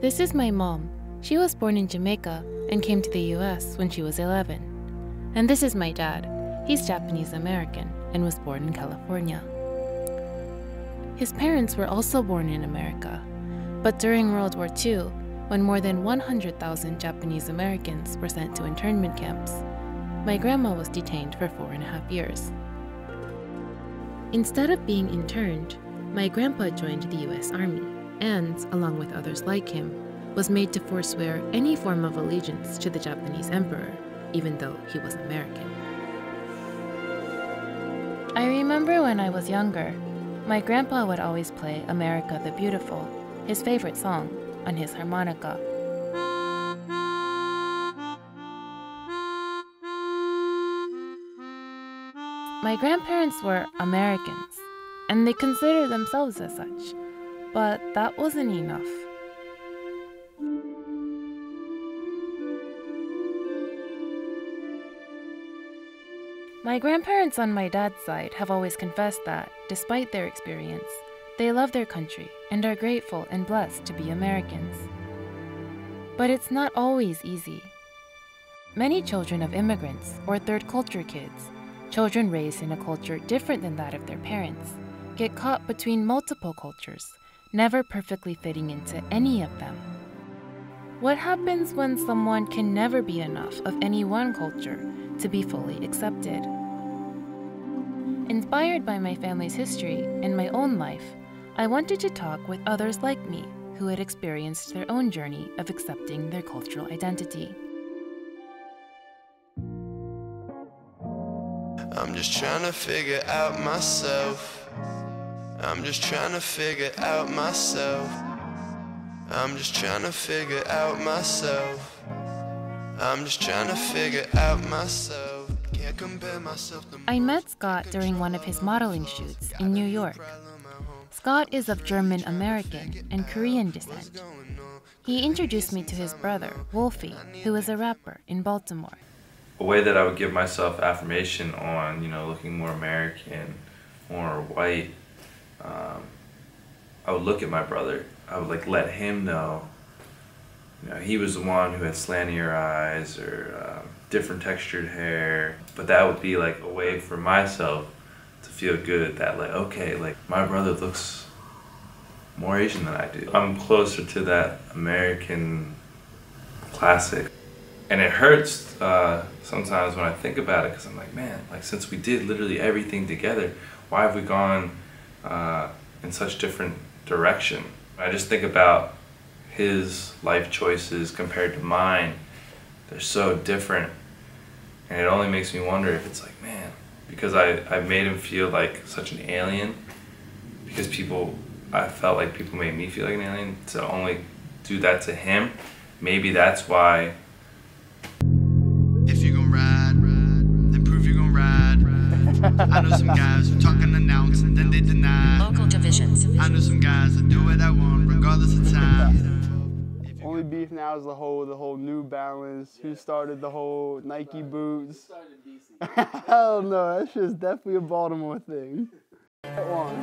This is my mom. She was born in Jamaica and came to the US when she was 11. And this is my dad. He's Japanese American and was born in California. His parents were also born in America, but during World War II, when more than 100,000 Japanese Americans were sent to internment camps, my grandma was detained for 4.5 years. Instead of being interned, my grandpa joined the US Army and, along with others like him, was made to forswear any form of allegiance to the Japanese emperor, even though he was American. I remember when I was younger, my grandpa would always play America the Beautiful, his favorite song, on his harmonica. My grandparents were Americans, and they considered themselves as such, but that wasn't enough. My grandparents on my dad's side have always confessed that, despite their experience, they love their country and are grateful and blessed to be Americans. But it's not always easy. Many children of immigrants or third culture kids, children raised in a culture different than that of their parents, get caught between multiple cultures, never perfectly fitting into any of them. What happens when someone can never be enough of any one culture to be fully accepted? Inspired by my family's history and my own life, I wanted to talk with others like me who had experienced their own journey of accepting their cultural identity. I'm just trying to figure out myself. I'm just trying to figure out myself. I'm just trying to figure out myself. I'm just trying to figure out myself. Can't compare myself to I met Scott during one of his modeling shoots in New York. Scott is of German American and Korean descent. He introduced me to his brother, Wolfie, who is a rapper in Baltimore. A way that I would give myself affirmation on, looking more American, more white, I would look at my brother. I would let him know, he was the one who had slantier eyes or different textured hair. But that would be a way for myself to feel good that okay, my brother looks more Asian than I do. I'm closer to that American classic. And it hurts sometimes when I think about it, because I'm like, man, since we did literally everything together, why have we gone in such different direction? I just think about his life choices compared to mine. They're so different. And it only makes me wonder if it's man, because I made him feel like such an alien, because I felt like people made me feel like an alien, to only do that to him. Maybe that's why. If you gon' ride, then prove you gon' ride. I know some guys who talk and announce and then they deny. Local divisions. I know some guys that do what I want regardless of time. Only beef now is the whole New Balance. Who started the whole Nike boots? Hell no, that shit's definitely a Baltimore thing. That one.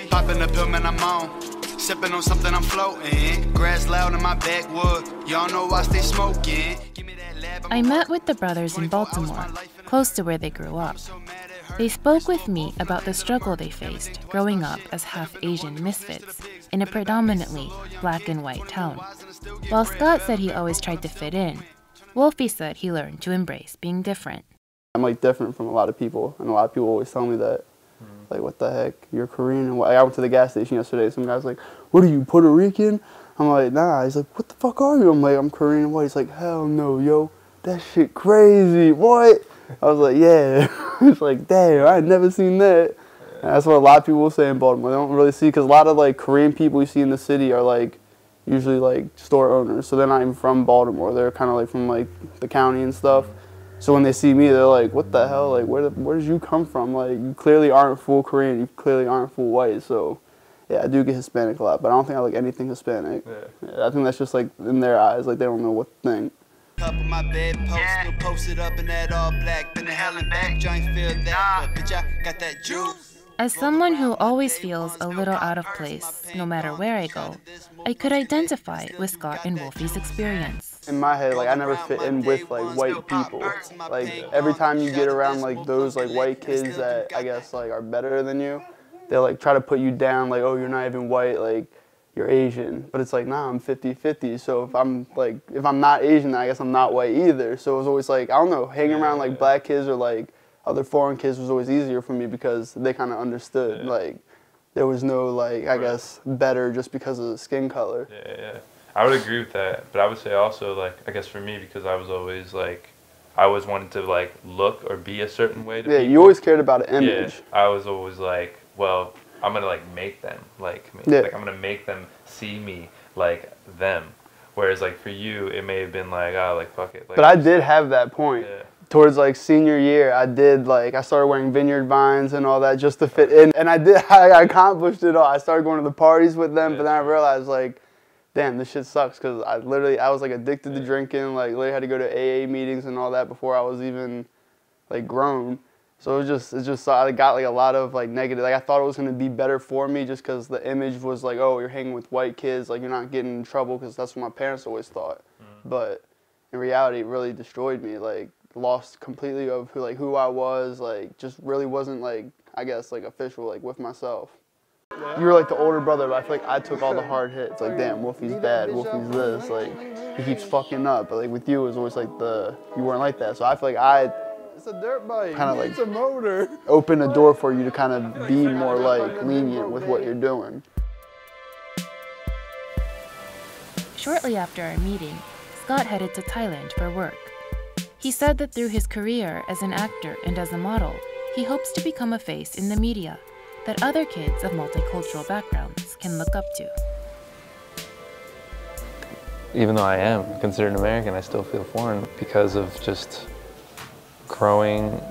Popping the pill, man, I'm on. Sipping on something, I'm floating. Grass loud in my backwood. Y'all know I stay smoking. I met with the brothers in Baltimore, close to where they grew up. They spoke with me about the struggle they faced growing up as half-Asian misfits in a predominantly black and white town. While Scott said he always tried to fit in, Wolfie said he learned to embrace being different. I'm different from a lot of people, and a lot of people always tell me that. What the heck, you're Korean? And I went to the gas station yesterday, some guy's like, what are you, Puerto Rican? I'm like, nah. He's like, what the fuck are you? I'm like, I'm Korean and white. He's like, hell no, yo, that shit crazy, what? I was like, yeah. It's like, damn, I had never seen that. And that's what a lot of people will say in Baltimore. They don't really see, because a lot of Korean people you see in the city are usually store owners. So they're not even from Baltimore. They're kind of from the county and stuff. So when they see me, they're like, what the hell? Where did you come from? You clearly aren't full Korean. You clearly aren't full white. So, yeah, I do get Hispanic a lot, but I don't think I like anything Hispanic. Yeah, I think that's just, in their eyes, they don't know what to think. Up on my bedpost, still posted up in that all black. Been to hell and back, joint feel that, but bitch, I got that juice. As someone who always feels a little out of place, no matter where I go, I could identify with Scott and Wolfie's experience. In my head, like, I never fit in with, like, white people. Like, every time you get around, like, those, like, white kids that, I guess, like, are better than you, they'll, like, try to put you down, like, oh, you're not even white, like, you're Asian. But it's like, nah, I'm 50-50, so if I'm not Asian, then I guess I'm not white either. So it was always, like, I don't know, hanging around, like, black kids or, like, other foreign kids was always easier for me because they kind of understood, like, there was no, like, I guess, better just because of the skin color. Yeah. I would agree with that, but I would say also, like, I guess for me, because I was always, like, I always wanted to, like, look or be a certain way to people. You always cared about an image. Yeah, I was always like, well, I'm going to, like, make them like me. Like, I'm going to make them see me like them. Whereas, like, for you, it may have been like, oh, like, fuck it. Like, but I did have that point. Yeah. Towards, like, senior year, I started wearing vineyard vines and all that just to fit in. And I accomplished it all. I started going to the parties with them, but then I realized, like, damn, this shit sucks, because I was, like, addicted to drinking, like, literally had to go to AA meetings and all that before I was even, like, grown. So it just I got, like, a lot of, like, negative, like, I thought it was going to be better for me just because the image was like, oh, you're hanging with white kids, like, you're not getting in trouble, because that's what my parents always thought. But in reality, it really destroyed me, like, lost completely of who I was, like, just really wasn't, like, I guess, like, official, like, with myself. You were, like, the older brother, but I feel like I took all the hard hits. Like, damn, Wolfie's bad, Wolfie's this, like, he keeps fucking up. But, like, with you, it was always, like, you weren't like that. So I feel like it's a dirt bike, kind of, like, it's a motor. Open a door for you to kind of be more, like, lenient with what you're doing. Shortly after our meeting, Scott headed to Thailand for work. He said that through his career as an actor and as a model, he hopes to become a face in the media that other kids of multicultural backgrounds can look up to. Even though I am considered an American, I still feel foreign because of just growing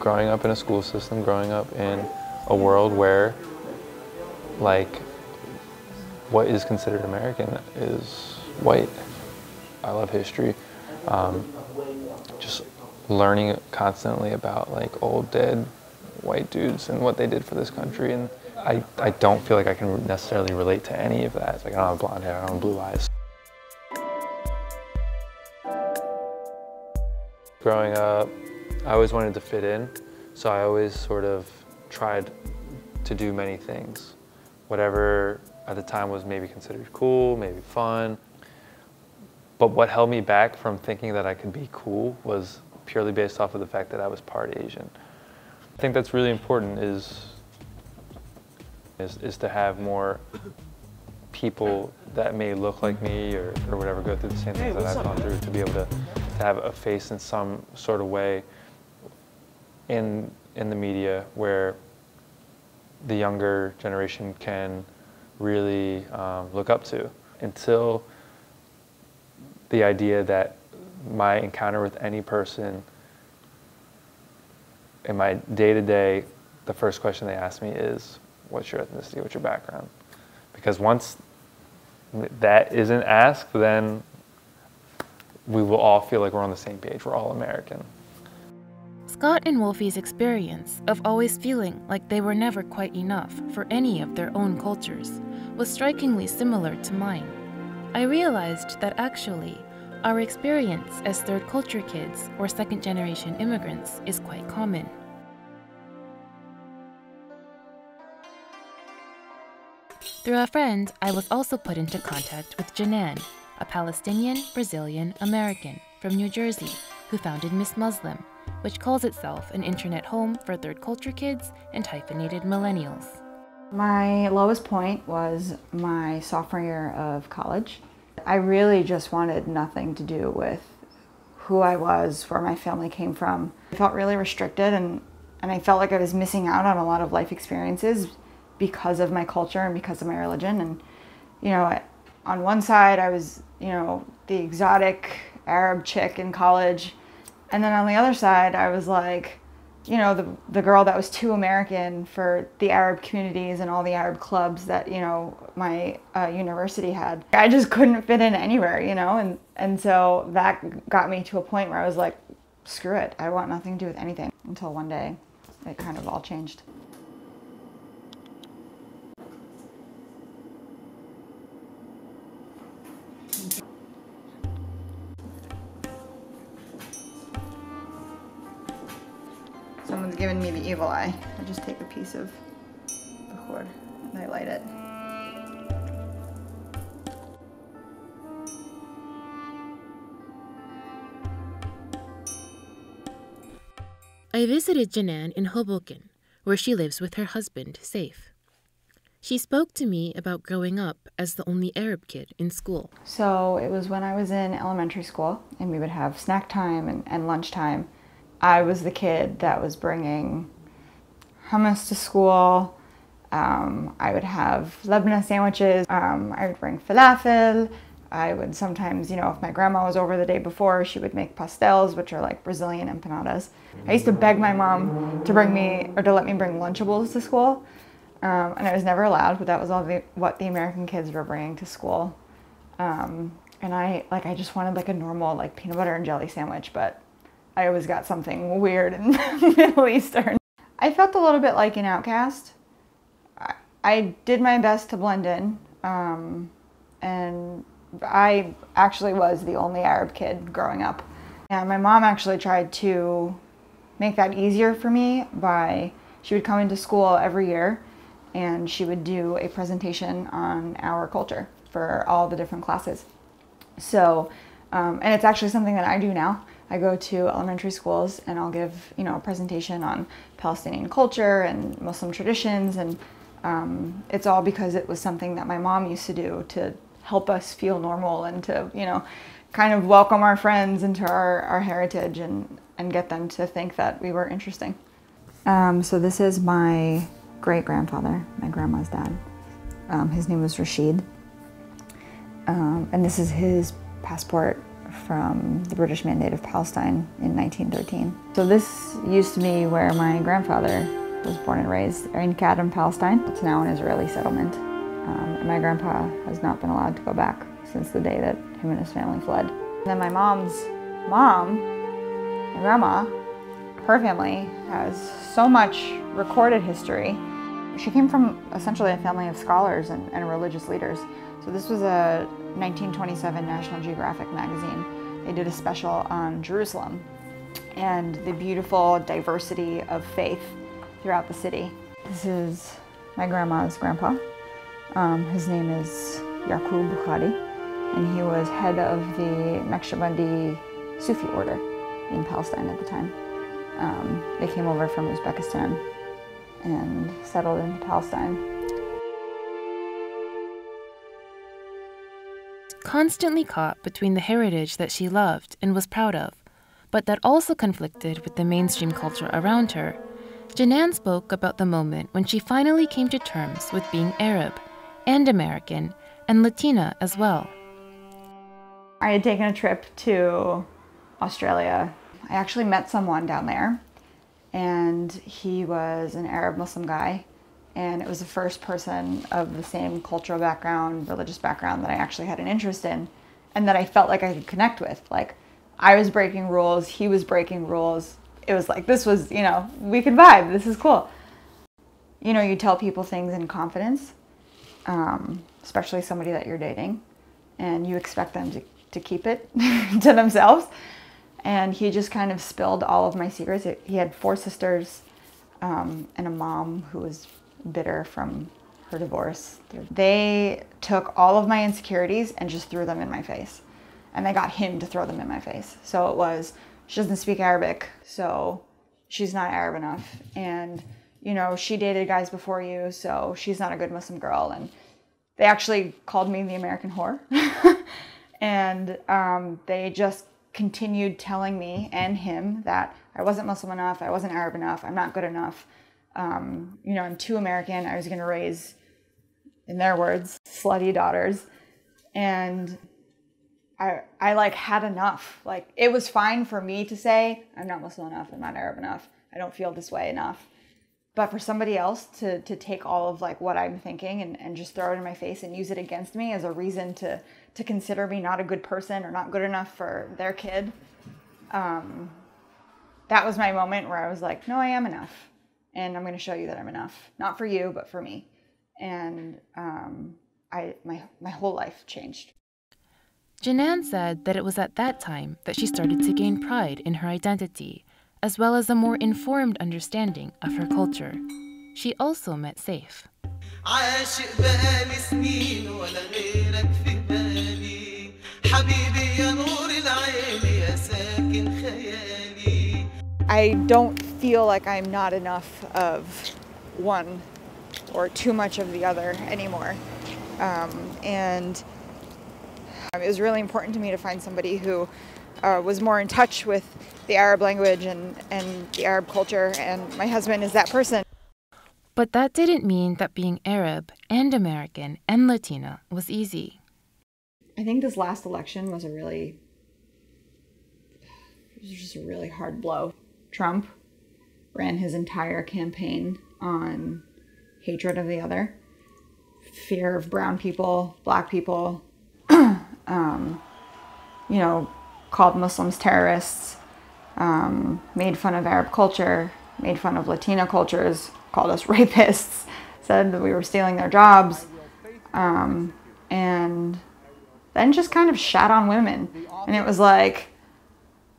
up in a school system, growing up in a world where, like, what is considered American is white. I love history. Just learning constantly about, like, old dead white dudes and what they did for this country, and I don't feel like I can necessarily relate to any of that. It's like, I don't have blonde hair, I don't have blue eyes. Growing up, I always wanted to fit in, so I always sort of tried to do many things. Whatever at the time was maybe considered cool, maybe fun. But what held me back from thinking that I could be cool was purely based off of the fact that I was part Asian. I think that's really important is to have more people that may look like me or whatever go through the same things that I've gone through, to be able to have a face in some sort of way in the media where the younger generation can really look up to. Until the idea that my encounter with any person in my day-to-day, the first question they ask me is, what's your ethnicity, what's your background? Because once that isn't asked, then we will all feel like we're on the same page, we're all American. Scott and Wolfie's experience of always feeling like they were never quite enough for any of their own cultures was strikingly similar to mine. I realized that actually, our experience as third culture kids or second generation immigrants is quite common. Through a friend, I was also put into contact with Janan, a Palestinian, Brazilian, American from New Jersey who founded Miss Muslim, which calls itself an internet home for third culture kids and hyphenated millennials. My lowest point was my sophomore year of college. I really just wanted nothing to do with who I was, where my family came from. I felt really restricted and I felt like I was missing out on a lot of life experiences because of my culture and because of my religion. And, you know, on one side I was, you know, the exotic Arab chick in college. And then on the other side I was like you know, the girl that was too American for the Arab communities and all the Arab clubs that, you know, my university had. I just couldn't fit in anywhere, you know, and so that got me to a point where I was like, screw it, I want nothing to do with anything, until one day it kind of all changed. Someone's giving me the evil eye. I just take a piece of the cord and I light it. I visited Janan in Hoboken, where she lives with her husband, Saif. She spoke to me about growing up as the only Arab kid in school. So it was when I was in elementary school and we would have snack time and lunchtime. I was the kid that was bringing hummus to school. I would have Lebanese sandwiches. I would bring falafel. I would sometimes, you know, if my grandma was over the day before, she would make pastels, which are like Brazilian empanadas. I used to beg my mom to bring me, or to let me bring Lunchables to school. And I was never allowed, but that was all what the American kids were bringing to school. And I just wanted like a normal like peanut butter and jelly sandwich, but I always got something weird and Middle Eastern. I felt a little bit like an outcast. I did my best to blend in, and I actually was the only Arab kid growing up. And my mom actually tried to make that easier for me by, she would come into school every year and she would do a presentation on our culture for all the different classes. So, and it's actually something that I do now. I go to elementary schools and I'll give, you know, a presentation on Palestinian culture and Muslim traditions, and it's all because it was something that my mom used to do to help us feel normal and to, you know, kind of welcome our friends into our heritage and get them to think that we were interesting. So this is my great-grandfather, my grandma's dad. His name was Rashid. And this is his passport from the British Mandate of Palestine in 1913. So this used to be where my grandfather was born and raised, in Kadam, Palestine. It's now an Israeli settlement. And my grandpa has not been allowed to go back since the day that him and his family fled. And then my mom's mom, my grandma, her family has so much recorded history. She came from essentially a family of scholars and religious leaders. So this was a 1927 National Geographic magazine. They did a special on Jerusalem and the beautiful diversity of faith throughout the city. This is my grandma's grandpa. His name is Yaqub Bukhari, and he was head of the Naqshbandi Sufi order in Palestine at the time. They came over from Uzbekistan and settled in Palestine. Constantly caught between the heritage that she loved and was proud of, but that also conflicted with the mainstream culture around her, Janan spoke about the moment when she finally came to terms with being Arab and American and Latina as well. I had taken a trip to Australia. I actually met someone down there, and he was an Arab Muslim guy, and it was the first person of the same cultural background, religious background that I actually had an interest in and that I felt like I could connect with. Like, I was breaking rules, he was breaking rules. It was like, this was, you know, we could vibe, this is cool. You know, you tell people things in confidence, especially somebody that you're dating, and you expect them to keep it to themselves. And he just kind of spilled all of my secrets. He had 4 sisters and a mom who was bitter from her divorce. They took all of my insecurities and just threw them in my face. And they got him to throw them in my face. So it was, she doesn't speak Arabic, so she's not Arab enough. And, you know, she dated guys before you, so she's not a good Muslim girl. And they actually called me the American whore. And they just continued telling me and him that I wasn't Muslim enough, I wasn't Arab enough, I'm not good enough. You know, I'm too American, I was gonna raise, in their words, slutty daughters. And I like had enough. Like, it was fine for me to say, I'm not Muslim enough, I'm not Arab enough, I don't feel this way enough. But for somebody else to take all of like what I'm thinking and just throw it in my face and use it against me as a reason to consider me not a good person or not good enough for their kid, that was my moment where I was like, no, I am enough. And I'm going to show you that I'm enough. Not for you, but for me. And my whole life changed. Joanna said that it was at that time that she started to gain pride in her identity, as well as a more informed understanding of her culture. She also met Saif. I don't feel like I'm not enough of one or too much of the other anymore. And it was really important to me to find somebody who was more in touch with the Arab language and the Arab culture, and my husband is that person. But that didn't mean that being Arab and American and Latina was easy. I think this last election was just a really hard blow. Trump ran his entire campaign on hatred of the other, fear of brown people, black people, called Muslims terrorists, made fun of Arab culture, made fun of Latina cultures, called us rapists, said that we were stealing their jobs, and then just kind of shat on women. And it was like,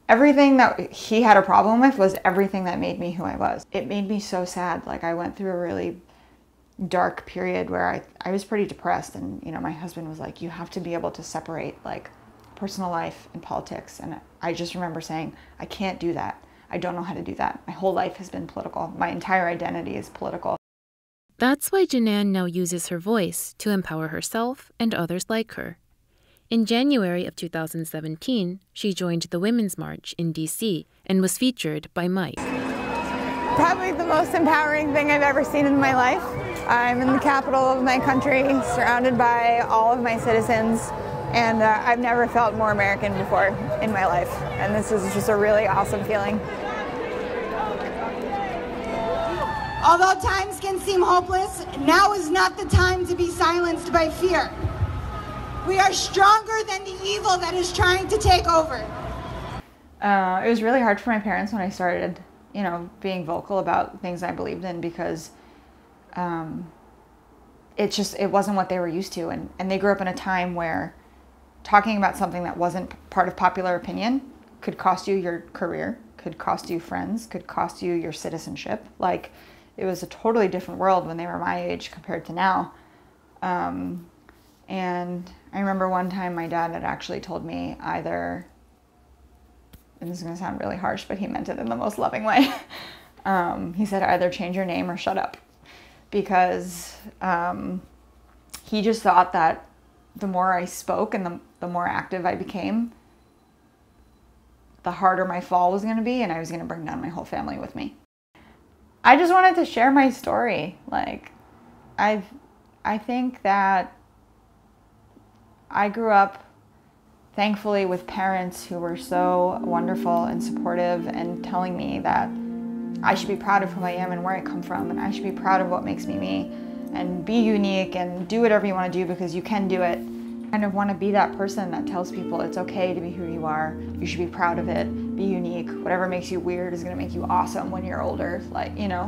everything that he had a problem with was everything that made me who I was. It made me so sad. Like, I went through a really dark period where I was pretty depressed, and my husband was like, you have to be able to separate like personal life and politics. And I just remember saying, I can't do that. I don't know how to do that. My whole life has been political. My entire identity is political. That's why Joanna now uses her voice to empower herself and others like her. In January of 2017, she joined the Women's March in D.C. and was featured by Mike. Probably the most empowering thing I've ever seen in my life. I'm in the capital of my country, surrounded by all of my citizens, and I've never felt more American before in my life. And this is just a really awesome feeling. Although times can seem hopeless, now is not the time to be silenced by fear. We are stronger than the evil that is trying to take over. It was really hard for my parents when I started, being vocal about things I believed in, because it wasn't what they were used to. And they grew up in a time where talking about something that wasn't part of popular opinion could cost you your career, could cost you friends, could cost you your citizenship. Like, it was a totally different world when they were my age compared to now. And I remember one time my dad had actually told me either, and this is going to sound really harsh, but he meant it in the most loving way. He said, either change your name or shut up. Because he just thought that the more I spoke and the more active I became, the harder my fall was going to be, and I was going to bring down my whole family with me. I just wanted to share my story. Like, I think that I grew up, thankfully, with parents who were so wonderful and supportive and telling me that I should be proud of who I am and where I come from, and I should be proud of what makes me me, and be unique and do whatever you want to do because you can do it. I kind of want to be that person that tells people it's okay to be who you are, you should be proud of it, be unique, whatever makes you weird is going to make you awesome when you're older,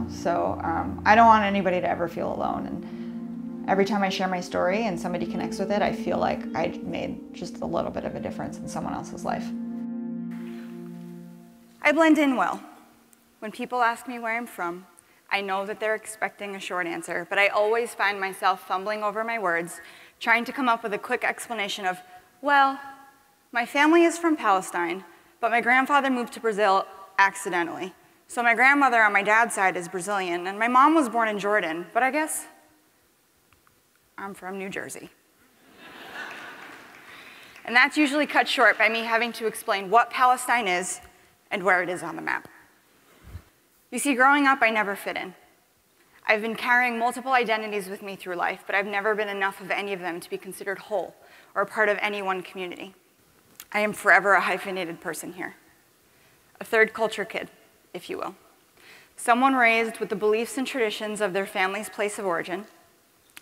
so I don't want anybody to ever feel alone. And every time I share my story and somebody connects with it, I feel like I made just a little bit of a difference in someone else's life. I blend in well. When people ask me where I'm from, I know that they're expecting a short answer, but I always find myself fumbling over my words, trying to come up with a quick explanation of, well, my family is from Palestine, but my grandfather moved to Brazil accidentally. So my grandmother on my dad's side is Brazilian, and my mom was born in Jordan, but I guess I'm from New Jersey. And that's usually cut short by me having to explain what Palestine is and where it is on the map. You see, growing up, I never fit in. I've been carrying multiple identities with me through life, but I've never been enough of any of them to be considered whole or a part of any one community. I am forever a hyphenated person here. A third culture kid, if you will. Someone raised with the beliefs and traditions of their family's place of origin,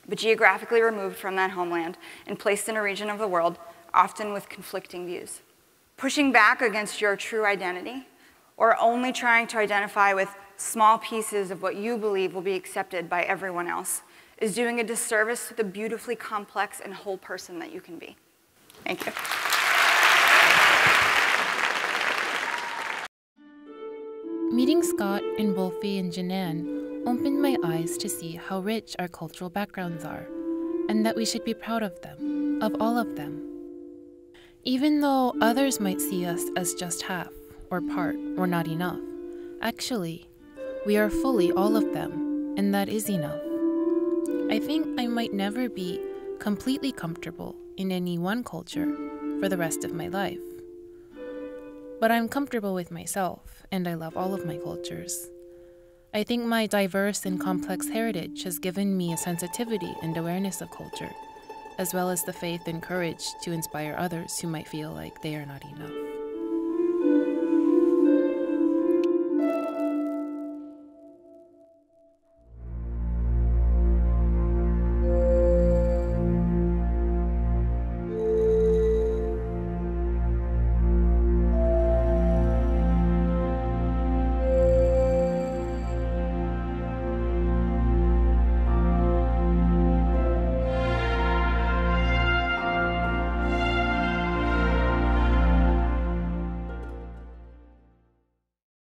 but geographically removed from that homeland and placed in a region of the world, often with conflicting views. Pushing back against your true identity, or only trying to identify with small pieces of what you believe will be accepted by everyone else, is doing a disservice to the beautifully complex and whole person that you can be. Thank you. Meeting Scott and Wolfie and Janan opened my eyes to see how rich our cultural backgrounds are, and that we should be proud of them, of all of them. Even though others might see us as just half, or part, or not enough, actually, we are fully all of them, and that is enough. I think I might never be completely comfortable in any one culture for the rest of my life. But I'm comfortable with myself, and I love all of my cultures. I think my diverse and complex heritage has given me a sensitivity and awareness of culture, as well as the faith and courage to inspire others who might feel like they are not enough.